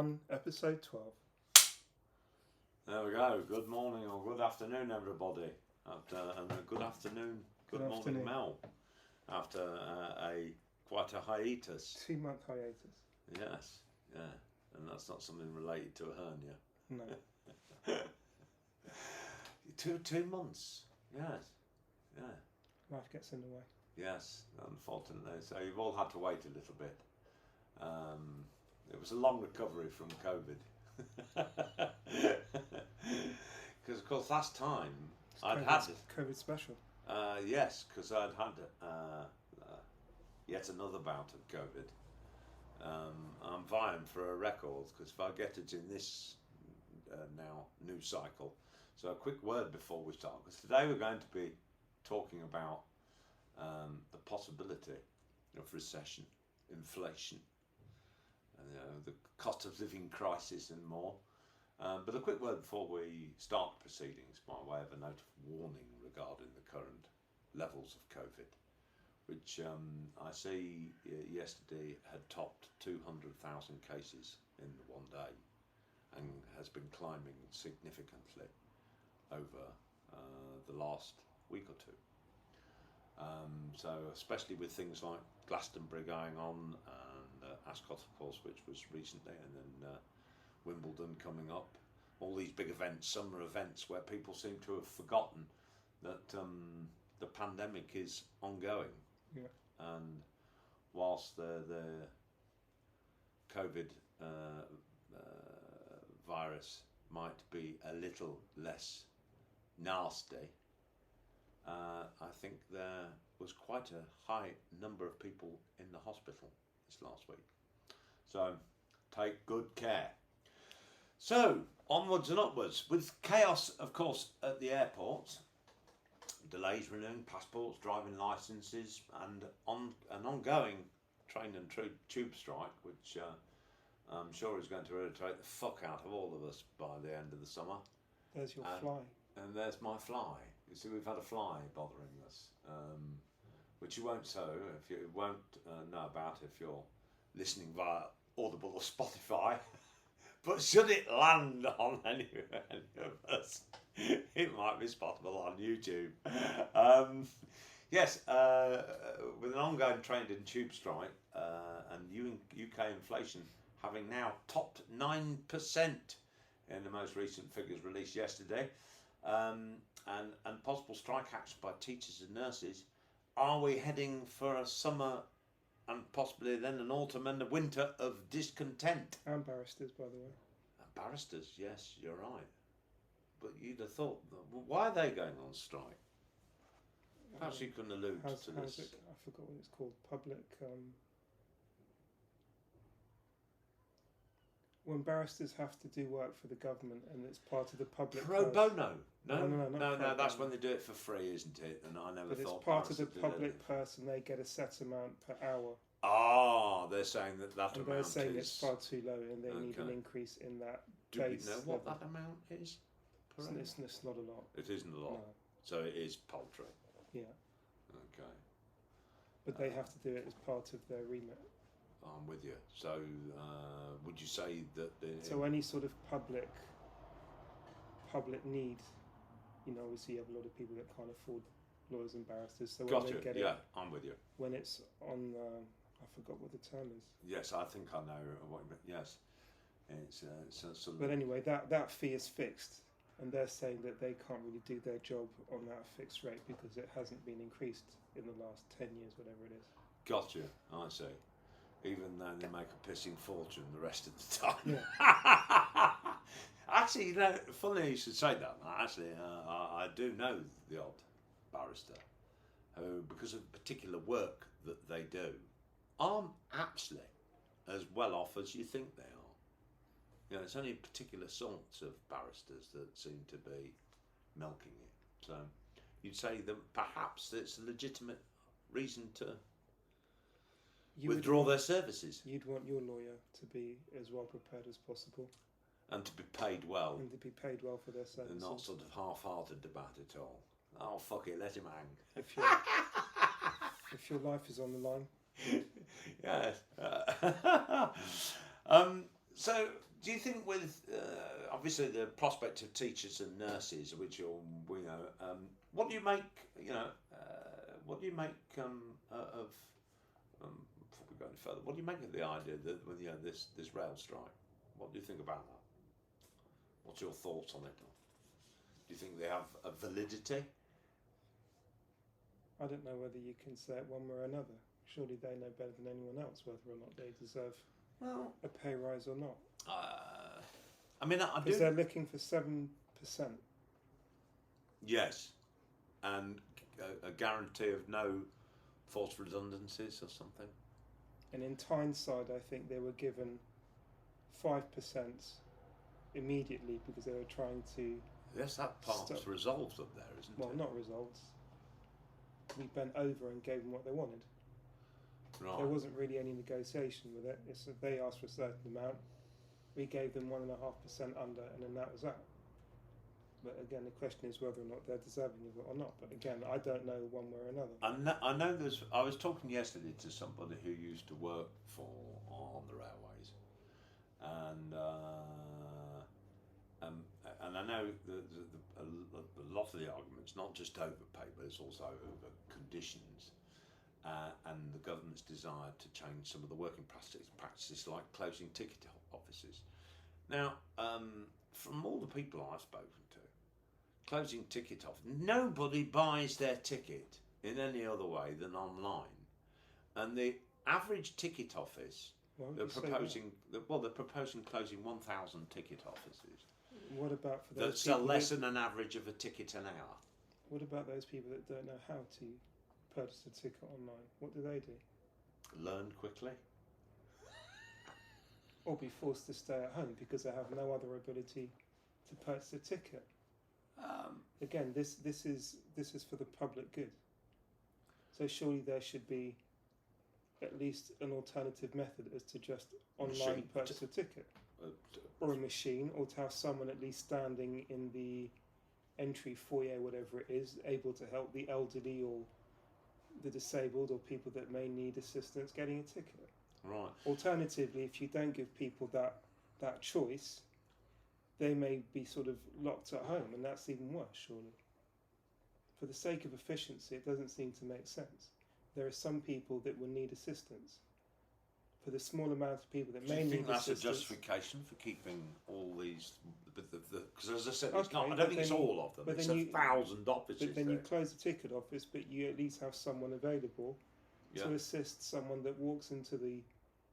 S01, episode 12. There we go. Good morning or good afternoon, everybody. And a good afternoon, good morning, afternoon. Mel. After quite a hiatus. 2-month hiatus. Yes, yeah. And that's not something related to a hernia. No. 2 months. Yes, yeah. Life gets in the way. Yes, unfortunately. So you've all had to wait a little bit. It was a long recovery from COVID. Because, of course, last time I'd had COVID special. yes, because I'd had yet another bout of COVID. I'm vying for a record because if I get it in this now new cycle. So a quick word before we start, because today we're going to be talking about the possibility of recession, inflation, and the cost of living crisis and more. But a quick word before we start the proceedings by way of a note of warning regarding the current levels of COVID, which I see yesterday had topped 200,000 cases in one day and has been climbing significantly over the last week or two. So especially with things like Glastonbury going on and Ascot, of course, which was recently, and then Wimbledon coming up, all these big events, summer events, where people seem to have forgotten that the pandemic is ongoing. Yeah. And whilst the COVID virus might be a little less nasty, I think there was quite a high number of people in the hospital this last week. So take good care. So onwards and upwards, with chaos, of course, at the airports, delays renewing passports, driving licences, and an ongoing train and tube strike, which I'm sure is going to irritate the fuck out of all of us by the end of the summer. There's your fly. And there's my fly. You see, we've had a fly bothering us, which you won't know about if you're listening via Audible or Spotify. But should it land on any of us, it might be spottable on YouTube. Yes, with an ongoing train and tube strike and UK inflation having now topped 9% in the most recent figures released yesterday, and possible strike action by teachers and nurses, are we heading for a summer and possibly then an autumn and a winter of discontent? And barristers, by the way. Barristers, yes, you're right. But you'd have thought, why are they going on strike? Perhaps you can allude to this. I forgot what it's called. Public. When barristers have to do work for the government and it's part of the public. Pro bono. No, that's bono. when they do it for free, isn't it? And I never thought. But it's part of the public purse, and they get a set amount per hour. Ah, they're saying that and they're saying it's far too low, and they need an increase in that. Do we know what that amount is? It's not a lot. It isn't a lot. No. So it is paltry. Yeah. Okay. But they have to do it as part of their remit. I'm with you. So would you say that so any sort of public need, obviously you have a lot of people that can't afford lawyers and barristers. So when they get it, I'm with you. When it's on, I forgot what the term is. Yes, I think I know what you mean. Yes, it's sort of. But anyway, that fee is fixed, and they're saying that they can't really do their job on that fixed rate because it hasn't been increased in the last 10 years, whatever it is. Gotcha. I see. Even though they make a pissing fortune the rest of the time. Yeah. Actually, funny you should say that. Actually, I do know the odd barrister who, because of particular work that they do, aren't actually as well off as you think they are. It's only particular sorts of barristers that seem to be milking it. So you'd say that perhaps it's a legitimate reason to withdraw their services. You'd want your lawyer to be as well prepared as possible. And to be paid well. And to be paid well for their services. And not sort of half-hearted about it all. Oh, fuck it, let him hang. If your life is on the line. Yes. So Do you think with obviously the prospect of teachers and nurses, which we know, what do you make? What do you make of? Before we go any further, what do you make of the idea that this rail strike? What do you think about that? What's your thoughts on it? Do you think they have a validity? I don't know whether you can say it one way or another. Surely they know better than anyone else whether or not they deserve a pay rise or not. I mean, I do. Because they're looking for 7%. Yes, and a guarantee of no forced redundancies or something. And in Tyneside, I think they were given 5% immediately because they were trying to. Yes, that part's resolved up there, isn't it? Well, not resolved. We bent over and gave them what they wanted. Right. There wasn't really any negotiation with it. It's that they asked for a certain amount. We gave them 1.5% under, and then that was that. But again, the question is whether or not they're deserving of it or not. But again, I don't know one way or another. I know there's. I was talking yesterday to somebody who used to work on the railways, and I know a lot of the arguments, not just over pay, but it's also over conditions. And the government's desire to change some of the working practices like closing ticket offices. Now, from all the people I've spoken to, closing ticket office, nobody buys their ticket in any other way than online. And the average ticket office, they're proposing closing 1,000 ticket offices. What about for those that sell less than an average of a ticket an hour? What about those people that don't know how to purchase a ticket online? What do they do? Learn quickly. Or be forced to stay at home because they have no other ability to purchase a ticket. Again, this is for the public good. So surely there should be at least an alternative method as to just online purchase a ticket. Or a machine, or to have someone at least standing in the entry foyer, whatever it is, able to help the elderly or the disabled or people that may need assistance getting a ticket. Right. Alternatively, if you don't give people that choice, they may be sort of locked at home, and that's even worse, surely. For the sake of efficiency, it doesn't seem to make sense. There are some people that will need assistance. For the small amount of people that may need assistance... Do you think that's a justification for keeping all these... Because as I said, it's not. I don't think it's all of them. It's 1,000 offices. But then you close the ticket office, but you at least have someone available to assist someone that walks into the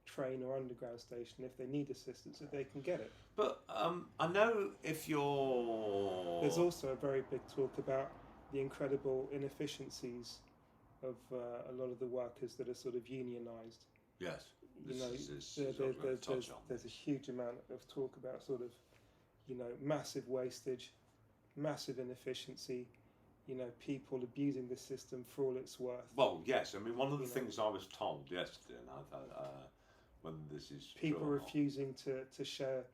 train or underground station if they need assistance, that they can get it. But I know if you're... There's also a very big talk about the incredible inefficiencies of a lot of the workers that are sort of unionised. Yes. There's a huge amount of talk about sort of, massive wastage, massive inefficiency, people abusing the system for all it's worth. Well, yes. I mean, one of the things I was told yesterday, and I thought, when this is people refusing to share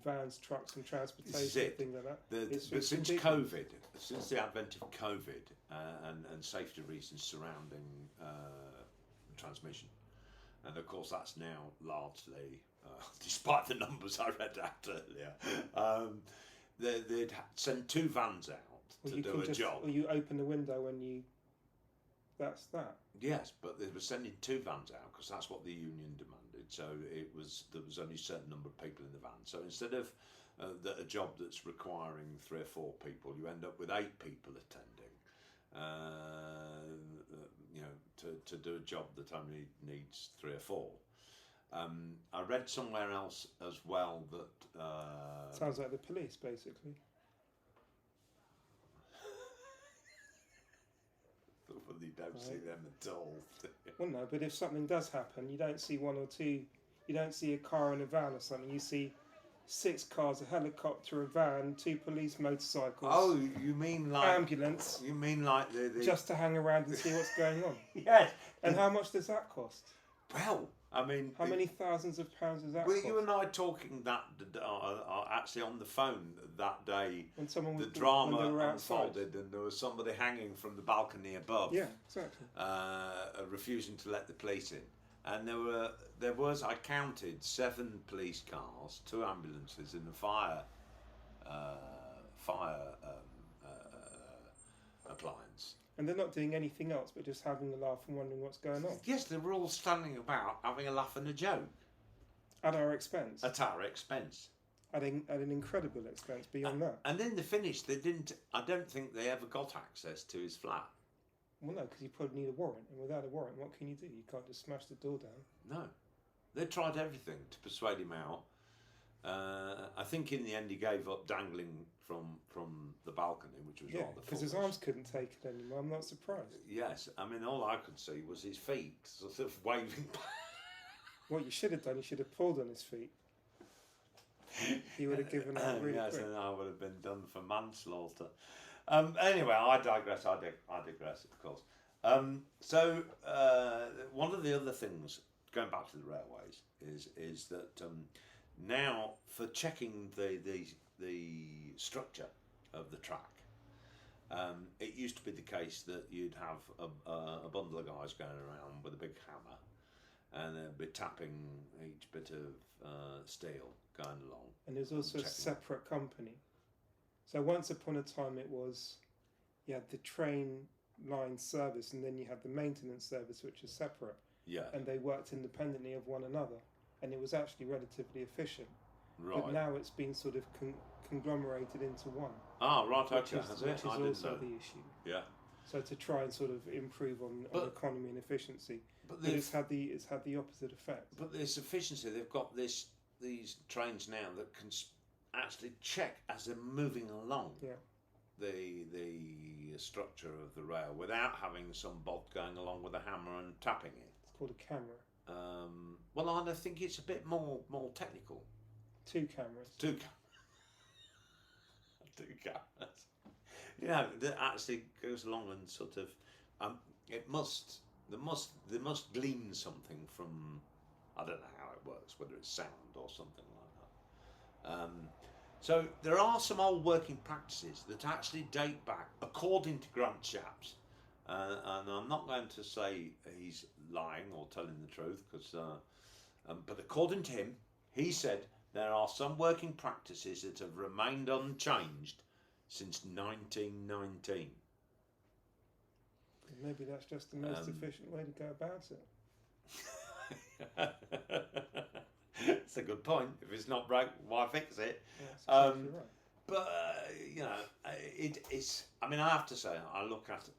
vans, trucks, and transportation, things like that. But since COVID, since the advent of COVID and safety reasons surrounding transmission. And of course, that's now largely, despite the numbers I read out earlier, they'd send 2 vans out to do a job. Or you open the window when you. That's that. Yes, but they were sending 2 vans out because that's what the union demanded. So there was only a certain number of people in the van. So instead of a job that's requiring 3 or 4 people, you end up with 8 people attending. To do a job that only needs 3 or 4. I read somewhere else as well that... Sounds like the police, basically. Well, you don't see them at all. Well, no, but if something does happen, you don't see 1 or 2, you don't see a car and a van or something, you see 6 cars, a helicopter, a van, 2 police motorcycles. Oh, you mean like... ambulance. You mean like the... Just to hang around and see what's going on. Yes. And how much does that cost? Well, I mean... How many thousands of pounds does that cost? Were you and I talking that actually on the phone that day? When someone the drama unfolded and there was somebody hanging from the balcony above. Yeah, exactly. Refusing to let the police in. and there was I counted 7 police cars, 2 ambulances, and a fire appliance. And they're not doing anything else but just having a laugh and wondering what's going on. Yes, they were all standing about having a laugh and a joke. At our expense. At our expense. At an incredible expense beyond that. And then they finished. I don't think they ever got access to his flat. Well, no, because you probably need a warrant. And without a warrant, what can you do? You can't just smash the door down. No. They tried everything to persuade him out. I think in the end he gave up dangling from the balcony, which was rather because his arms couldn't take it anymore. I'm not surprised. Yes, I mean, all I could see was his feet sort of waving. What you should have done, you should have pulled on his feet. He would have given up really yes, quick. and I would have been done for manslaughter. Anyway, I digress. I digress, of course. So one of the other things, going back to the railways, is that now for checking the structure of the track, it used to be the case that you'd have a bundle of guys going around with a big hammer, and they'd be tapping each bit of steel going along. And there's also a separate company. So once upon a time it was, you had the train line service and then you had the maintenance service, which is separate. Yeah. And they worked independently of one another. And it was actually relatively efficient. Right. But now it's been sort of conglomerated into one. Ah, right, okay. Which is also the issue. Yeah. So to try and sort of improve on economy and efficiency. But it's had the opposite effect. But this efficiency, they've got these trains now that can actually check as they're moving along the structure of the rail without having some bot going along with a hammer and tapping it. It's called a camera. Well, I think it's a bit more technical. 2 cameras. 2 cameras. 2 cameras. You know, that actually goes along and sort of they must glean something from, I don't know how it works, whether it's sound or something like that. So there are some old working practices that actually date back, according to Grant Shapps, and I'm not going to say he's lying or telling the truth, but according to him, he said there are some working practices that have remained unchanged since 1919. Maybe that's just the most efficient way to go about it. It's a good point. If it's not broke, why fix it? Yeah, exactly right. But you know, it's. I mean, I have to say, I look at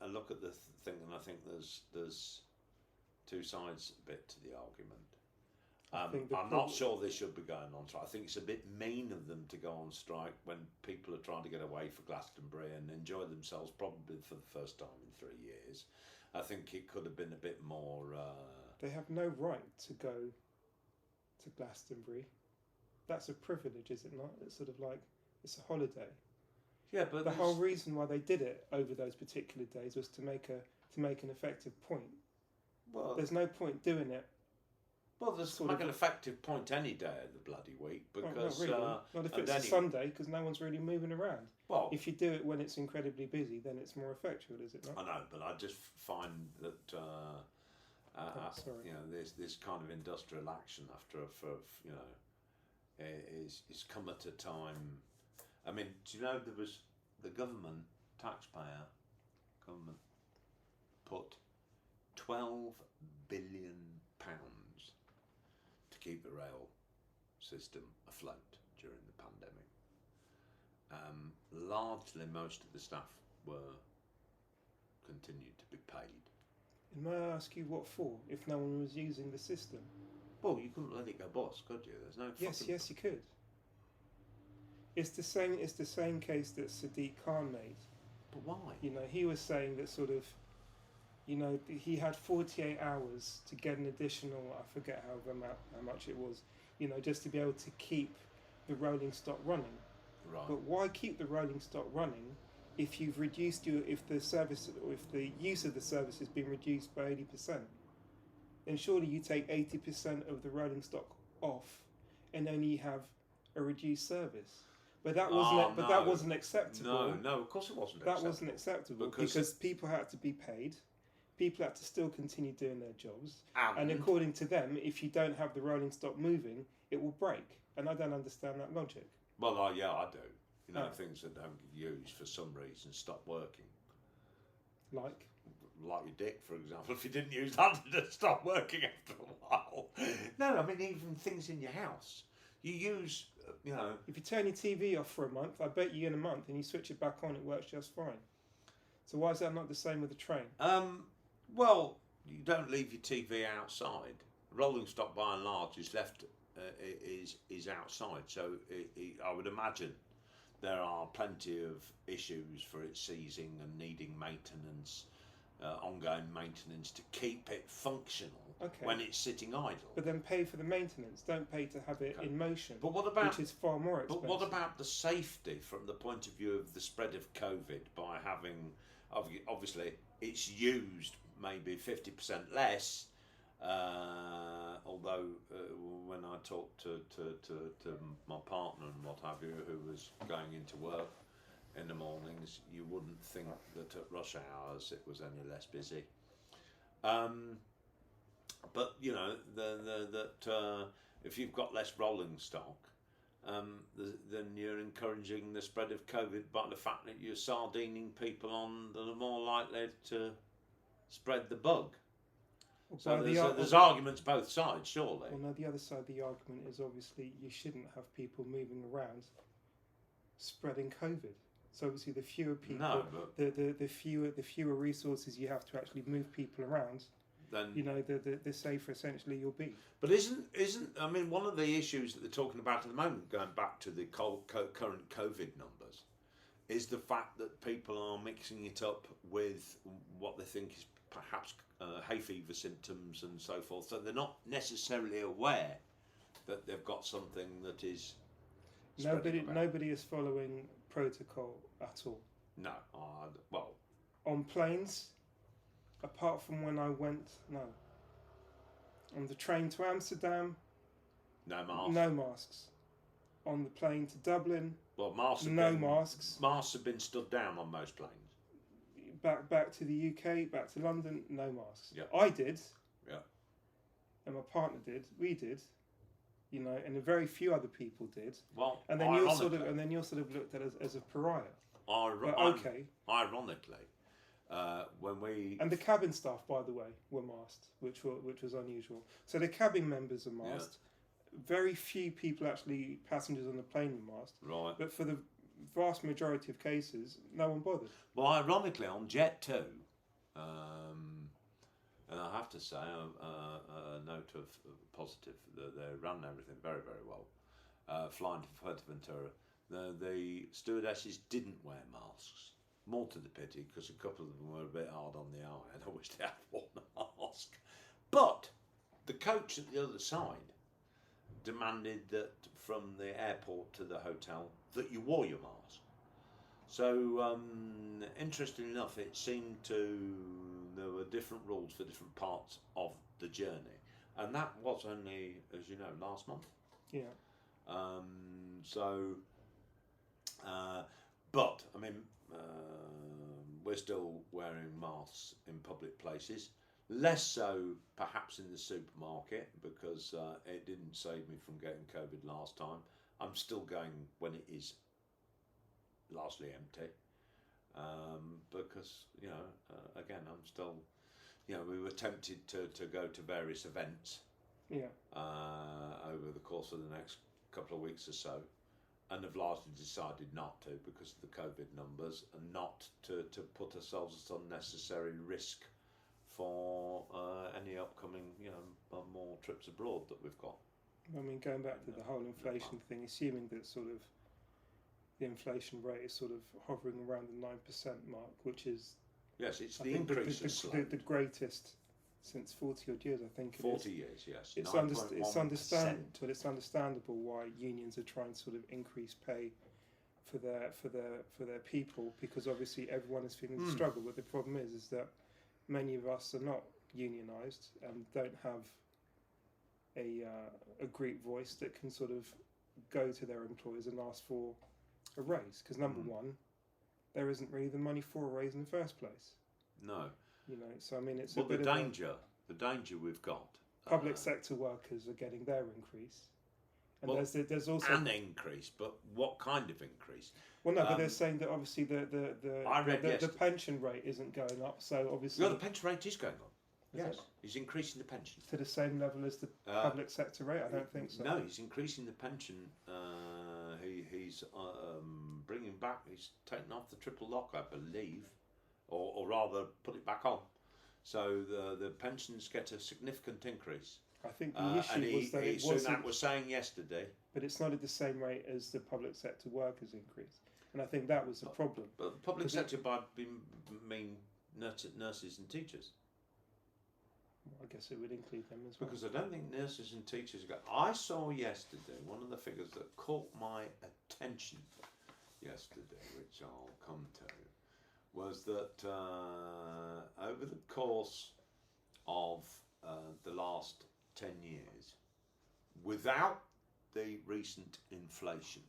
the thing, and I think there's 2 sides a bit to the argument. I'm not sure they should be going on strike. I think it's a bit mean of them to go on strike when people are trying to get away for Glastonbury and enjoy themselves probably for the first time in 3 years. I think it could have been a bit more... They have no right to go to Glastonbury. That's a privilege, is it not? It's sort of like, it's a holiday. Yeah, but the whole reason why they did it over those particular days was to make an effective point. Well, there's no point doing it. Well, there's like an effective point any day of the bloody week because not really. Not if it's a Sunday, because no one's really moving around. Well, if you do it when it's incredibly busy, then it's more effectual, is it not? I know, but I just find that you know, this kind of industrial action you know, is come at a time. I mean, do you know there was the taxpayer government put £12 billion to keep the rail system afloat during the pandemic. Largely, most of the staff continued to be paid. And may I ask you what for? If no one was using the system? Well, you couldn't let it go bust, could you? There's no. Yes, you could. It's the same case that Sadiq Khan made. But why? You know, he was saying that sort of, you know, he had 48 hours to get an additional, I forget how much it was, you know, just to be able to keep the rolling stock running. Right. But why keep the rolling stock running if you've reduced if the use of the service has been reduced by 80%? Then surely you take 80% of the rolling stock off and only have a reduced service. But that wasn't. But that wasn't acceptable. No, of course it wasn't. That wasn't acceptable because people had to be paid. people had to still continue doing their jobs. And according to them, if you don't have the rolling stock moving, it will break. And I don't understand that logic. well, yeah, I do. You know, Oh. things that don't get used for some reason stop working. Like Your dick, for example. If you didn't use that, it'd stop working after a while. No, I mean, even things in your house. You use, if you turn your TV off for a month, I bet you in a month, and you switch it back on, it works just fine. So why is that not the same with the train? Well, you don't leave your TV outside. Rolling stock, by and large, is left is outside. So I would imagine there are plenty of issues for it seizing and needing maintenance, ongoing maintenance to keep it functional when it's sitting idle. But then pay for the maintenance. Don't pay to have it in motion. But what about, which is far more expensive. But what about the safety from the point of view of the spread of COVID by having, obviously, it's used maybe 50% less. Although when I talked to my partner and what have you, who was going into work in the mornings, you wouldn't think that at rush hours it was any less busy. But you know that if you've got less rolling stock, then you're encouraging the spread of COVID by the fact that you're sardining people on that are more likely to spread the bug. So there's arguments both sides, surely. Well, no, the other side of the argument is obviously you shouldn't have people moving around spreading COVID. So obviously the fewer people, the fewer resources you have to actually move people around, then the safer essentially you'll be. But isn't I mean, one of the issues that they're talking about at the moment, going back to the current COVID numbers, is the fact that people are mixing it up with what they think is perhaps hay fever symptoms and so forth. So they're not necessarily aware that they've got something that is. Nobody is following protocol at all. No, well, on planes, apart from when I went, on the train to Amsterdam, no masks. On the plane to Dublin, masks. Masks have been stood down on most planes. Back to the UK, back to London, no masks. Yeah. I did. Yeah. And my partner did. We did. And a very few other people did. Well, and then you're sort of looked at as a pariah. Ironically, when we and the cabin staff, by the way, were masked, which was unusual. So the cabin members are masked. Yeah. Very few people, actually, passengers on the plane were masked. Right. But for the vast majority of cases, no one bothered. Well, ironically, on Jet 2, and I have to say, a note of positive, they ran everything very, very well. Flying to Fuerteventura, the stewardesses didn't wear masks. More to the pity, because a couple of them were a bit hard on the eye, and I wish they had worn a mask. But the coach at the other side demanded that from the airport to the hotel that you wore your mask. So, interesting enough, it seemed there were different rules for different parts of the journey. And that was only, as you know, last month. Yeah. But, I mean, we're still wearing masks in public places. Less so, perhaps, in the supermarket, because it didn't save me from getting COVID last time. I'm still going when it is largely empty, because again, I'm still, we were tempted to go to various events, over the course of the next couple of weeks or so, and have largely decided not to because of the COVID numbers, and not to put ourselves at unnecessary risk for any upcoming more trips abroad that we've got. I mean, going back to the whole inflation thing, assuming that sort of the inflation rate is sort of hovering around the 9% mark, which is it's the increase the greatest since 40 odd years, I think. 40 years, yes. It's understandable why unions are trying to sort of increase pay for their people, because obviously everyone is feeling the struggle. But the problem is that many of us are not unionised and don't have a Greek voice that can sort of go to their employers and ask for a raise, because number one, there isn't really the money for a raise in the first place. No, You know, so I mean, it's well, a bit the of danger we've got. public sector workers are getting their increase, and Well, there's also an increase, but what kind of increase? well, no, but they're saying that obviously the pension rate isn't going up, so obviously the pension rate is going up. Yes, he's increasing the pension to the same level as the public sector rate. I don't think so. No, he's increasing the pension. He's bringing back. He's taken off the triple lock, I believe, or rather put it back on. So the pensions get a significant increase. I think the issue was that it wasn't. Sunak was saying yesterday. But it's not at the same rate as the public sector workers' increase, and I think that was the problem. But the public sector mean nurses and teachers. I guess it would include them as well. Because I don't think nurses and teachers go. I saw yesterday one of the figures that caught my attention yesterday, which I'll come to, was that over the course of the last 10 years, without the recent inflation,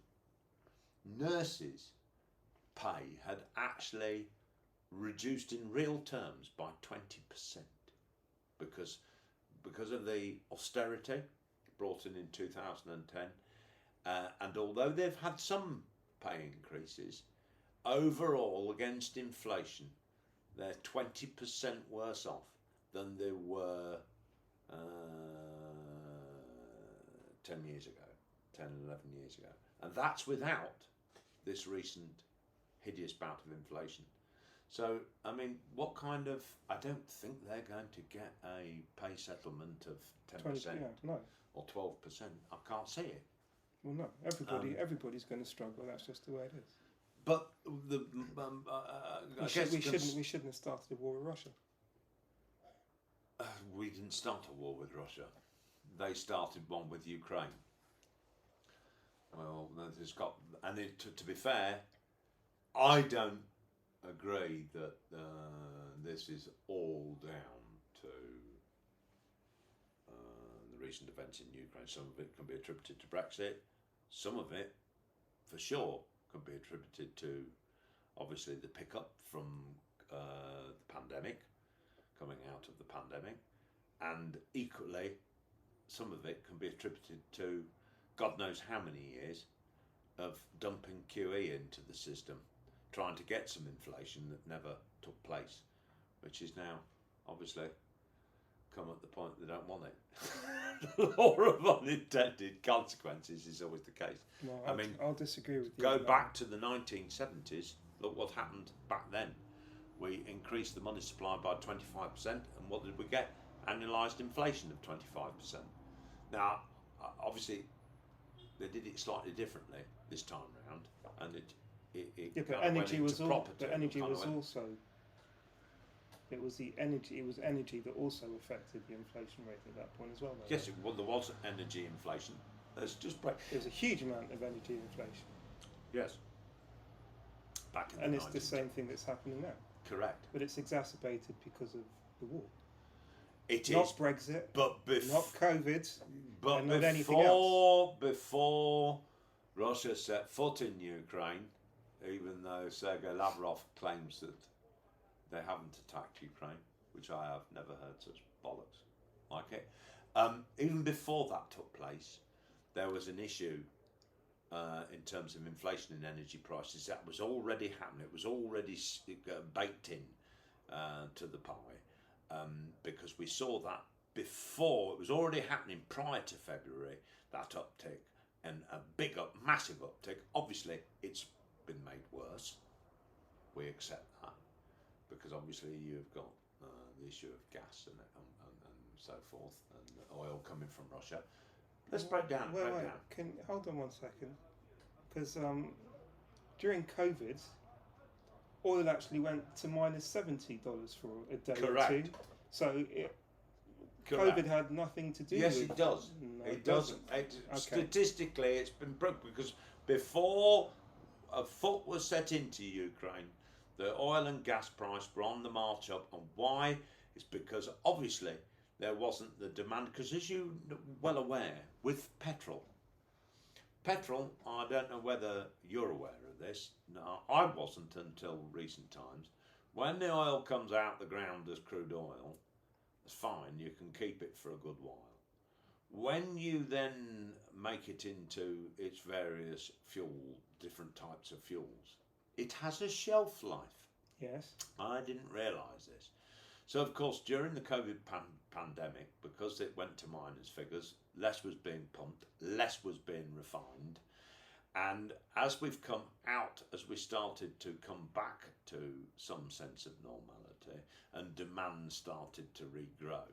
nurses' pay had actually reduced in real terms by 20%. Because of the austerity brought in 2010, and although they've had some pay increases, overall against inflation, they're 20% worse off than they were 10 years ago, 10 and 11 years ago. And that's without this recent hideous bout of inflation. So, I mean, what kind of... I don't think they're going to get a pay settlement of 10% no. or 12%. I can't see it. Well, no. Everybody's going to struggle. That's just the way it is. But we shouldn't have started a war with Russia. We didn't start a war with Russia. They started one with Ukraine. Well, there's got... And to be fair, I don't agree that this is all down to the recent events in Ukraine. Some of it can be attributed to Brexit. Some of it, for sure, can be attributed to, obviously, the pickup from the pandemic, coming out of the pandemic. And equally, some of it can be attributed to God knows how many years of dumping QE into the system, trying to get some inflation that never took place, which is now obviously come at the point they don't want it. The law of unintended consequences is always the case. Well, I'll disagree with you. Go back to the 1970s, look what happened back then. We increased the money supply by 25%, and what did we get? Annualised inflation of 25%. Now, obviously, they did it slightly differently this time round, and but energy was also. It was energy. It was energy that also affected the inflation rate at that point as well. Though, yes, there was energy inflation. There's just there was a huge amount of energy inflation. Yes. Back in and the it's 90s. The same thing that's happening now. Correct. But it's exacerbated because of the war. It not is Brexit, but not COVID, but and not anything else. Before Russia set foot in Ukraine, even though Sergei Lavrov claims that they haven't attacked Ukraine, which I have never heard such bollocks like it. Even before that took place, there was an issue in terms of inflation and energy prices that was already happening. It was already baked in to the pie, because we saw that before. It was already happening prior to February, that uptick, and a big massive uptick. Obviously, it's been made worse. We accept that, because obviously you've got the issue of gas and so forth, and oil coming from Russia. Let's break down. Hold on one second, because during COVID, oil actually went to $70 for a day Correct. or two. So COVID had nothing to do with it. Yes, it does. No, it doesn't. Okay. Statistically, it's been broke, because before a foot was set into Ukraine, the oil and gas price were on the march up. And why? It's because obviously there wasn't the demand, because as you're well aware, with petrol, I don't know whether you're aware of this, no, I wasn't until recent times, When the oil comes out the ground as crude oil, it's fine, you can keep it for a good while. When you then make it into its various different types of fuels, it has a shelf life. Yes. I didn't realise this. So, of course, during the COVID pandemic, because it went to minus figures, less was being pumped, less was being refined. And as we've come out, as we started to come back to some sense of normality and demand started to regrow,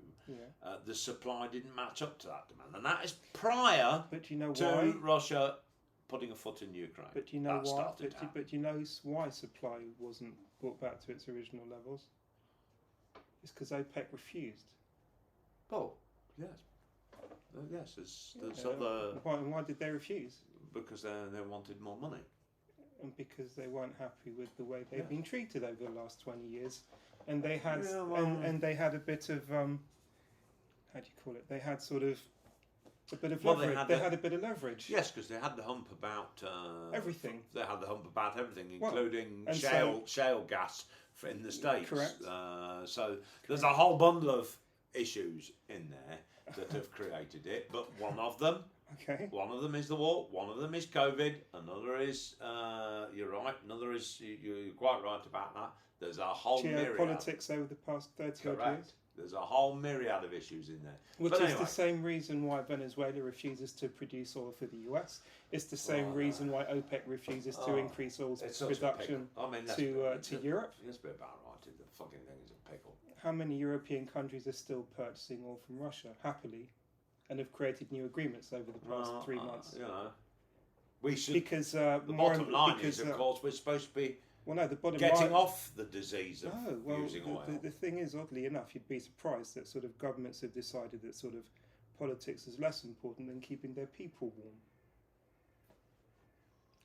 the supply didn't match up to that demand. And that is prior to Russia putting a foot in Ukraine. But do you know why? But you know why supply wasn't brought back to its original levels? It's because OPEC refused. Oh, yes. Yes, there's other... Why did they refuse? Because they wanted more money. And because they weren't happy with the way they've been treated over the last 20 years. And they had and they had a bit of, how do you call it? They had sort of a bit of leverage. They had a bit of leverage. Yes, because they had the hump about... everything. They had the hump about everything, including shale gas in the States. Correct. So there's a whole bundle of issues in there that have created it, but one of them is the war, one of them is COVID, another is, you're right, another is, you're quite right about that, there's a whole myriad. Geopolitics over the past 30 odd years. There's a whole myriad of issues in there. Which is the same reason why Venezuela refuses to produce oil for the US. It's the same reason why OPEC refuses to increase oil production to Europe. Let's be about right, the fucking thing is a pickle. How many European countries are still purchasing oil from Russia, happily, and have created new agreements over the past 3 months? We should... Because the bottom line is, of course, we're supposed to be getting off the disease of using oil. The thing is, oddly enough, you'd be surprised that sort of governments have decided that sort of politics is less important than keeping their people warm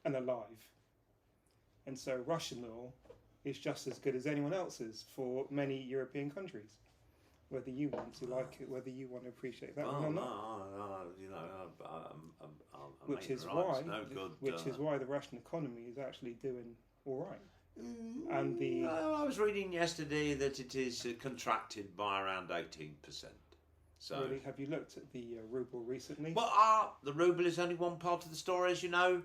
and alive. And so Russian oil is just as good as anyone else's for many European countries, whether you want to like it, whether you want to appreciate that or not. Which is why the Russian economy is actually doing all right. And I was reading yesterday that it is contracted by around 18%. So really, have you looked at the ruble recently? Well, the ruble is only one part of the story, as you know.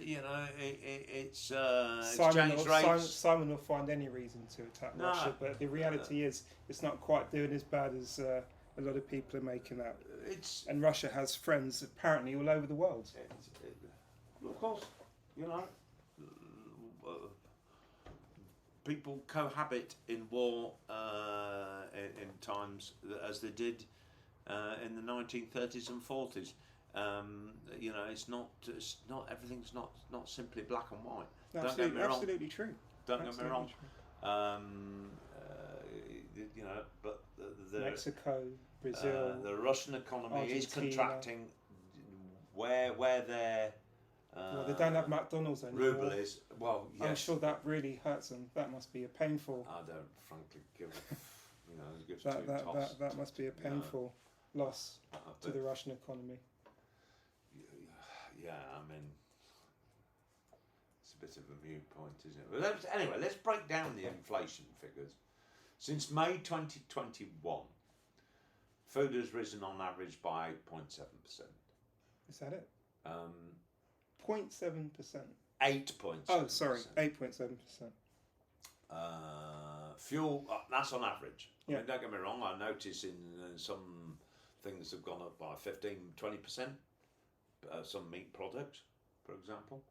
It's exchange rates. Simon will find any reason to attack Russia, but the reality is it's not quite doing as bad as a lot of people are making out. And Russia has friends apparently all over the world. Of course, people cohabit in war in times as they did in the 1930s and 40s. It's not everything's not simply black and white. Absolutely true. Don't get me wrong. But Mexico, Brazil, the Russian economy Argentina. is contracting. Where they're they don't have McDonald's anymore. Ruble is yes. I'm sure that really hurts them. That must be a painful. I don't frankly give a that must be a painful loss to the Russian economy. Yeah, I mean, it's a bit of a viewpoint, isn't it? But anyway, let's break down the inflation figures. Since May 2021, food has risen on average by 8.7%. Is that it? 0.7%. 8.7%. Oh, sorry, 8.7%. Fuel, that's on average. I mean, don't get me wrong, I notice in some things have gone up by 15-20%. Some meat products, for example.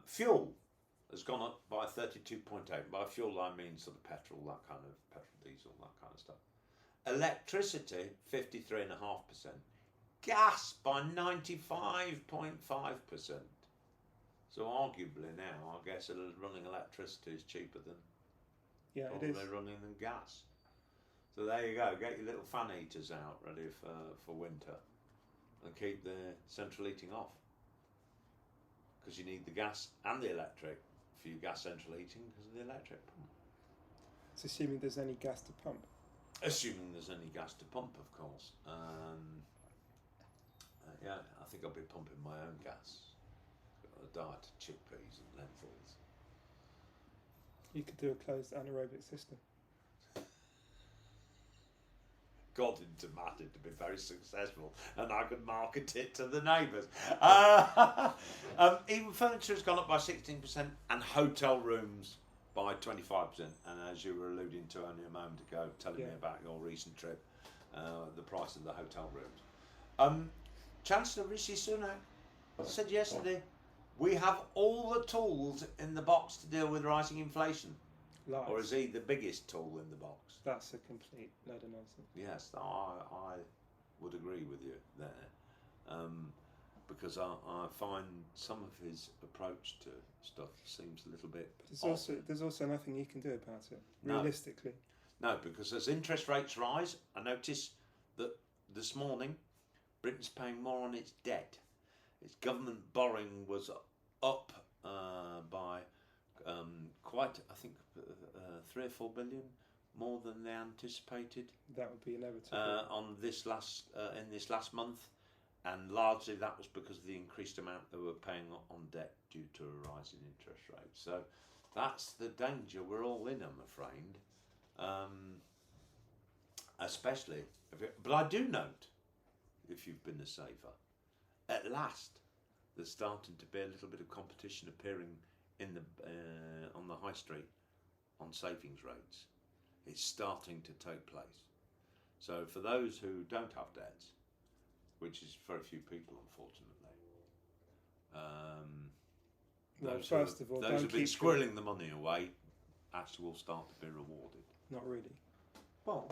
Fuel has gone up by 32.8%. By fuel, I mean sort of petrol, that kind of petrol, diesel, that kind of stuff. Electricity, 53.5%. Gas by 95.5%. So arguably now, I guess running electricity is cheaper than running than gas. So there you go. Get your little fan heaters out ready for winter. And keep the central heating off, because you need the gas and the electric for your gas central heating because of the electric pump. It's assuming there's any gas to pump. Assuming there's any gas to pump, of course. I think I'll be pumping my own gas. Got a diet of chickpeas and lentils. You could do a closed anaerobic system. Got into matter to be very successful, and I could market it to the neighbours. Even furniture has gone up by 16%, and hotel rooms by 25%. And as you were alluding to only a moment ago, telling me about your recent trip, the price of the hotel rooms. Chancellor Rishi Sunak said yesterday, we have all the tools in the box to deal with rising inflation. Lies. Or is he the biggest tool in the box? That's a complete load of nonsense. Yes, I would agree with you there. Because I find some of his approach to stuff seems a little bit There's also nothing you can do about it, realistically. No, because as interest rates rise, I notice that this morning Britain's paying more on its debt. Its government borrowing was up by quite, I think, 3 or 4 billion more than they anticipated. That would be inevitable. On this last in this last month, and largely that was because of the increased amount they were paying on debt due to a rise in interest rates. So that's the danger we're all in, I'm afraid. Especially, but I do note, if you've been a saver, at last there's starting to be a little bit of competition appearing in the on the high street on savings rates. It's starting to take place. So for those who don't have debts, which is very few people, unfortunately, those who've been squirreling the money away actually will start to be rewarded. Not really. Well,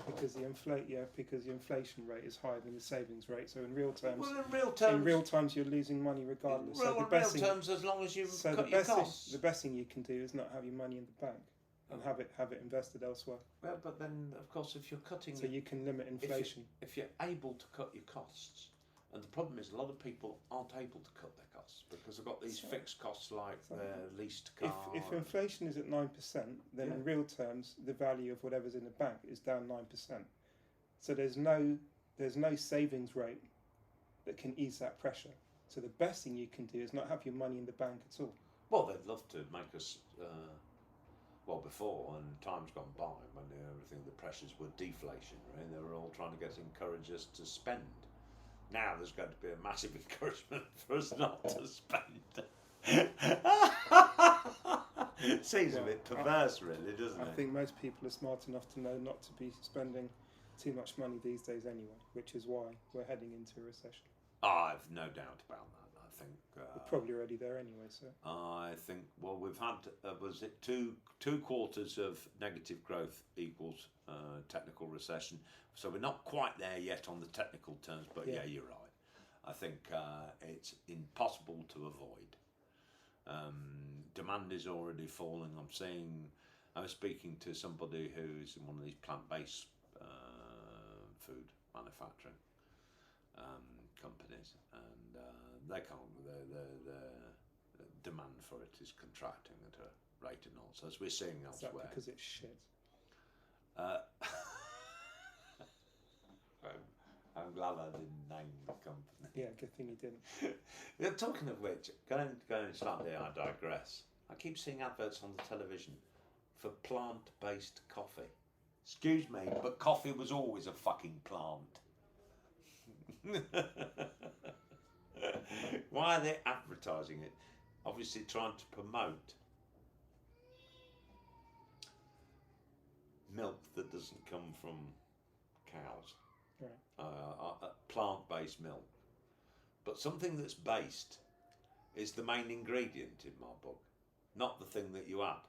because the inflation rate is higher than the savings rate. So in real terms, in real terms, you're losing money regardless. In real terms, as long as you cut your costs. The best thing you can do is not have your money in the bank and have it invested elsewhere. Well, but then, of course, if you're cutting, so you can limit inflation. If you're able to cut your costs, and the problem is a lot of people aren't able to cut their costs because they've got these fixed costs like their leased car. If inflation is at 9%, then in real terms, the value of whatever's in the bank is down 9%. So there's no savings rate that can ease that pressure. So the best thing you can do is not have your money in the bank at all. Well, they'd love to make us. Before, and time's gone by when everything, the pressures were deflationary, they were all trying to encourage us to spend. Now there's going to be a massive encouragement for us not to spend. It seems a bit perverse, really, doesn't it? I think most people are smart enough to know not to be spending too much money these days anyway, which is why we're heading into a recession. I've no doubt about that. I think we're probably already there anyway. So I think we've had was it two quarters of negative growth equals technical recession. So we're not quite there yet on the technical terms, but yeah you're right. I think it's impossible to avoid. Demand is already falling. I was speaking to somebody who's in one of these plant-based food manufacturing companies, and they can't. The demand for it is contracting at a rate and all. So as we're seeing elsewhere. Is that because it's shit? I'm glad I didn't name the company. Yeah, good thing you didn't. Talking of which, going slightly, I digress. I keep seeing adverts on the television for plant-based coffee. Excuse me, but coffee was always a fucking plant. Why are they advertising it? Obviously trying to promote milk that doesn't come from cows. Right. Plant-based milk. But something that's based is the main ingredient in my book, not the thing that you add.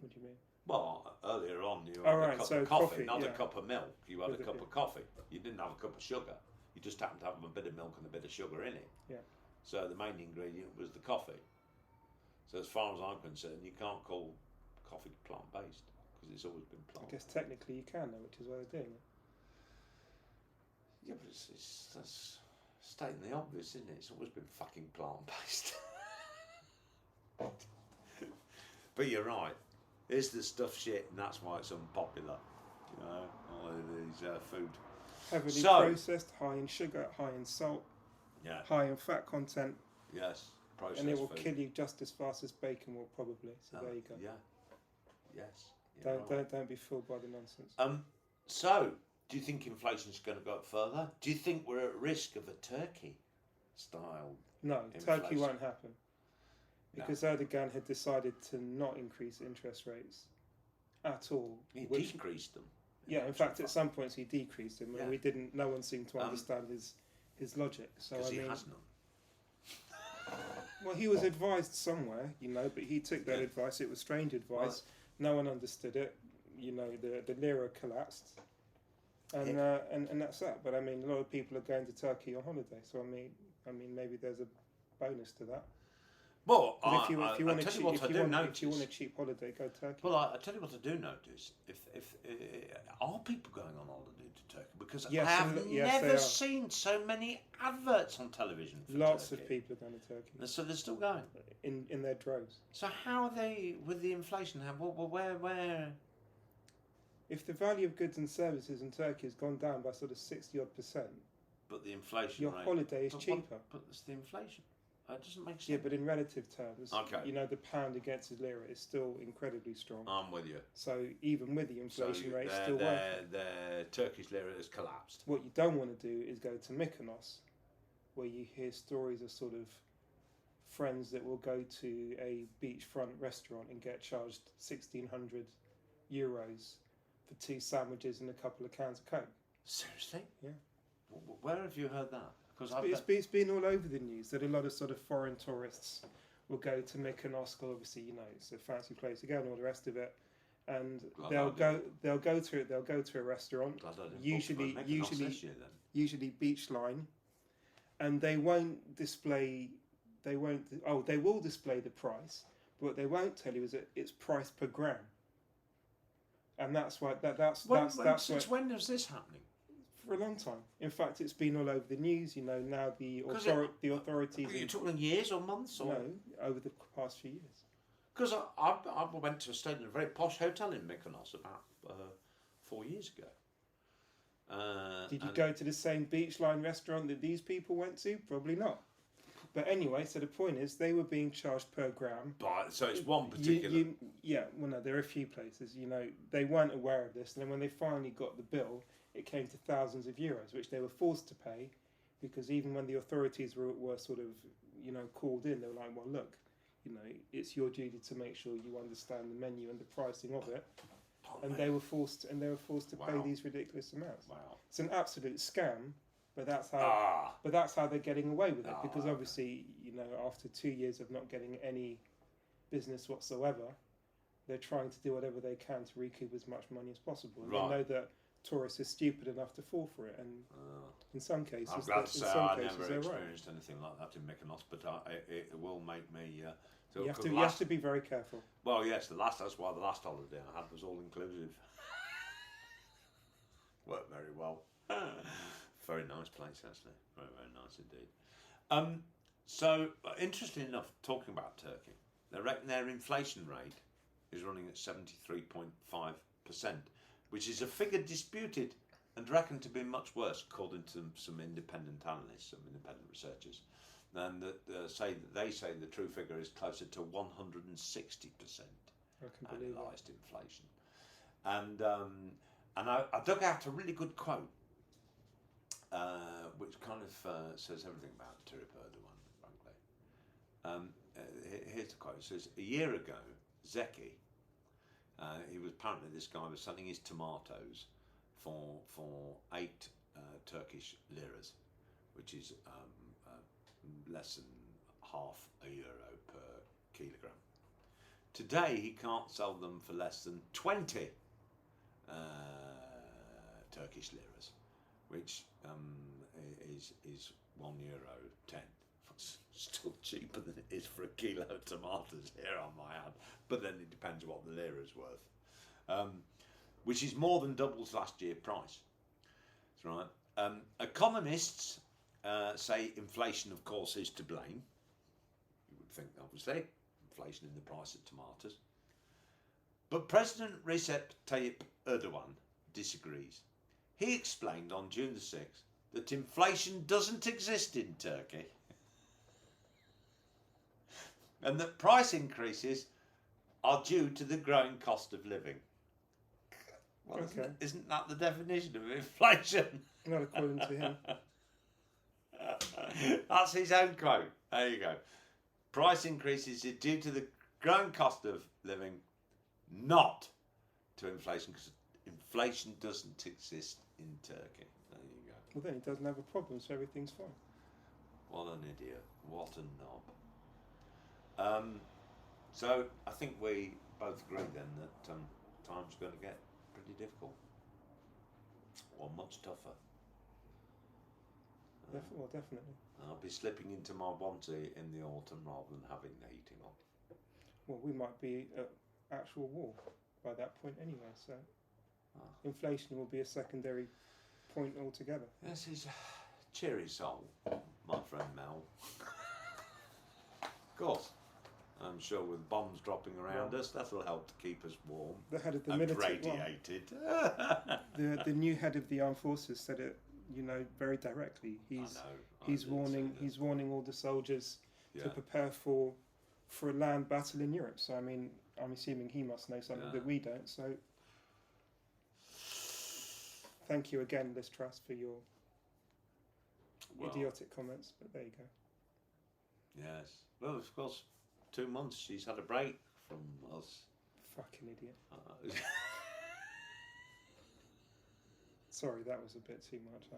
What do you mean? Well, earlier on you had a cup of coffee, not a cup of milk. You had a cup of coffee. You didn't have a cup of sugar. You just happened to have a bit of milk and a bit of sugar in it. Yeah. So the main ingredient was the coffee. So as far as I'm concerned, you can't call coffee plant-based because it's always been plant. I guess technically you can, though, which is why they're doing it. Yeah, but that's stating the obvious, isn't it? It's always been fucking plant-based. But you're right. It's the stuff shit, and that's why it's unpopular. You know, all of these food. Heavily processed, high in sugar, high in salt, high in fat content. Yes. processed and it will food. kill you just as fast as bacon will probably. So there you go. Yeah. Yes. Don't be fooled by the nonsense. So, do you think inflation's going to go up further? Do you think we're at risk of a Turkey-style? No, inflation? Turkey won't happen because Erdogan had decided to not increase interest rates at all. He decreased them. Yeah, in fact, at some points he decreased them, and Yeah. we didn't. No one seemed to understand his logic. So Because I mean, he has none. well, he was advised somewhere, but he took that advice. It was strange advice. No one understood it. The lira collapsed, and that's that. But I mean, a lot of people are going to Turkey on holiday, so I mean, maybe there's a bonus to that. Well, if you want a cheap holiday, go Turkey. Well, I tell you what I do notice. If are people going on holiday to Turkey? Because I have never seen so many adverts on television for Lots Turkey. of people are going to Turkey. So they're still going in their droves. So how are they with the inflation? Where? If the value of goods and services in Turkey has gone down by sort of 60-odd%, but the inflation your rate, holiday is cheaper. But it's the inflation. It doesn't make sense. Yeah, but in relative terms, okay. The pound against the lira is still incredibly strong. I'm with you. So even with the inflation rate still working, the Turkish lira has collapsed. What you don't want to do is go to Mykonos, where you hear stories of sort of friends that will go to a beachfront restaurant and get charged €1,600 for 2 sandwiches and a couple of cans of Coke. Seriously? Yeah. Where have you heard that? It's been all over the news that a lot of sort of foreign tourists will go to Mykonos. Obviously, it's a fancy place to go and all the rest of it. And they'll go to a restaurant, usually beach line, and they will display the price, but what they won't tell you is that it's price per gram. And that's why since when is this happening? For a long time. In fact, it's been all over the news. Now the authorities. Are you talking years or months? Or? No, over the past few years. Because I went to stay in a very posh hotel in Mykonos about 4 years ago. Did you go to the same beachline restaurant that these people went to? Probably not. But anyway, so the point is they were being charged per gram. But so it's one particular. No, there are a few places. They weren't aware of this, and then when they finally got the bill, it came to thousands of euros, which they were forced to pay, because even when the authorities were sort of called in, they were like, well, look, it's your duty to make sure you understand the menu and the pricing of it. And they were forced to pay these ridiculous amounts. Wow. It's an absolute scam, but that's how they're getting away with it, because obviously, after 2 years of not getting any business whatsoever, they're trying to do whatever they can to recoup as much money as possible. And they know that tourists are stupid enough to fall for it, and in some cases, I'm glad to say I never experienced right. anything like that in Mykonos, but it will make me. You have to be very careful. Well, yes, that's why the last holiday I had was all inclusive. Worked very well. Very nice place, actually. Very, very nice indeed. So, interesting enough, talking about Turkey, they reckon their inflation rate is running at 73.5%, which is a figure disputed and reckoned to be much worse, according to some independent analysts, some independent researchers. And they say the true figure is closer to 160% annualised inflation. And I dug out a really good quote, which kind of says everything about Tayyip Erdogan, frankly. Here's the quote. It says, a year ago, Zeki, this guy was selling his tomatoes for 8 Turkish liras, which is less than €0.50 per kilogram. Today he can't sell them for less than 20 Turkish liras, which is €1.10. It's still cheaper than it is for a kilo of tomatoes here on my hand, but then it depends what the lira is worth, which is more than doubles last year's price. That's right. Economists say inflation, of course, is to blame. You would think, obviously, inflation in the price of tomatoes. But President Recep Tayyip Erdogan disagrees. He explained on June the 6th that inflation doesn't exist in Turkey. and that price increases are due to the growing cost of living. Well, Okay. isn't that the definition of inflation? Not according to him. That's his own quote. There you go. Price increases are due to the growing cost of living, not to inflation, because inflation doesn't exist in Turkey. There you go. Well, then he doesn't have a problem, so everything's fine. What an idiot. What a knob. So I think we both agree then that time's going to get pretty difficult. Or much tougher. Well, definitely. I'll be slipping into my onesie in the autumn rather than having the heating on. Well, we might be at actual war by that point anyway, so inflation will be a secondary point altogether. Yes, he's a cheery soul, my friend Mel. Of course. I'm sure with bombs dropping around us, that'll help to keep us warm. The head of the and military, radiated. the new head of the armed forces said it, very directly. He's warning all the soldiers to prepare for a land battle in Europe. So I mean, I'm assuming he must know something that we don't. So thank you again, Liz Truss, for your idiotic comments. But there you go. Yes. Well, of course, 2 months she's had a break from us. Fucking idiot. Sorry, that was a bit too much.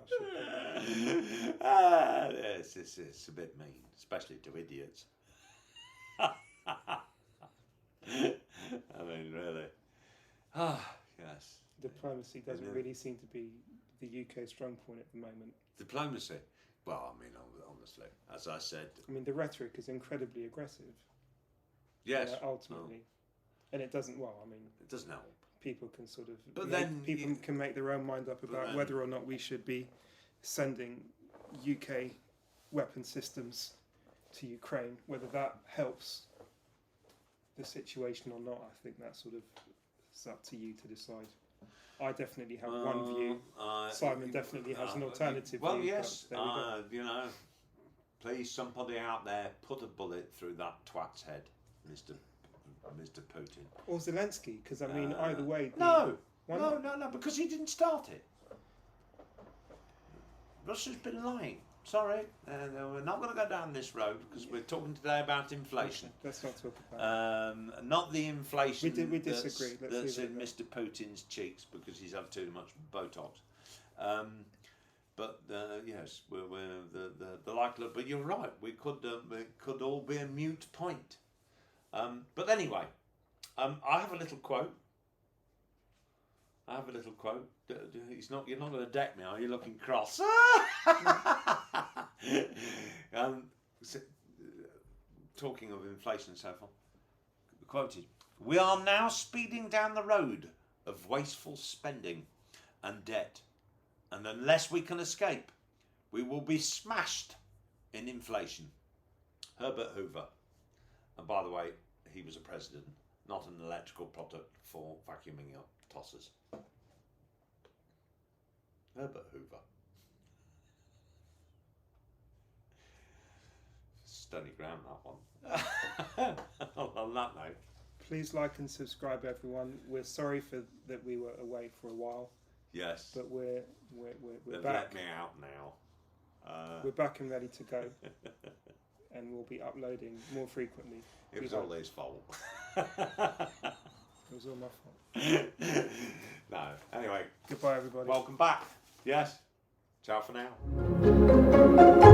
Yes, it's a bit mean, especially to idiots. I mean, really. Yes. Diplomacy doesn't really seem to be the UK's strong point at the moment. Diplomacy? Well, I mean, honestly, as I said... I mean, the rhetoric is incredibly aggressive. Yes. Ultimately. And it doesn't, it doesn't help. People can sort of... But then... People can make their own mind up about whether or not we should be sending UK weapon systems to Ukraine, whether that helps the situation or not. I think that's sort of... It's up to you to decide. I definitely have one view. Simon definitely has an alternative view. Well, yes, please, somebody out there, put a bullet through that twat's head, Mr. Putin. Or Zelensky, because I mean, either way... No, because he didn't start it. Russia's been lying. Sorry, we're not going to go down this road because we're talking today about inflation. Okay, let's not talk about it. Not the inflation we disagree. That's in Mr. Putin's cheeks because he's had too much Botox. But yes, we're the likelihood. But you're right. It could all be a mute point. But anyway, I have a little quote. You're not going to deck me, are you? Looking cross. Talking of inflation and so forth. Quoted: "We are now speeding down the road of wasteful spending and debt, and unless we can escape, we will be smashed in inflation." Herbert Hoover. And by the way, he was a president, not an electrical product for vacuuming up tossers. Herbert Hoover. Stony ground, that one. On that note. Please like and subscribe, everyone. We're sorry that we were away for a while. Yes. But we're They've back. Let me out now. We're back and ready to go. And we'll be uploading more frequently. It was all his fault. It was all my fault. No. Anyway. Goodbye, everybody. Welcome back. Yes. Ciao for now.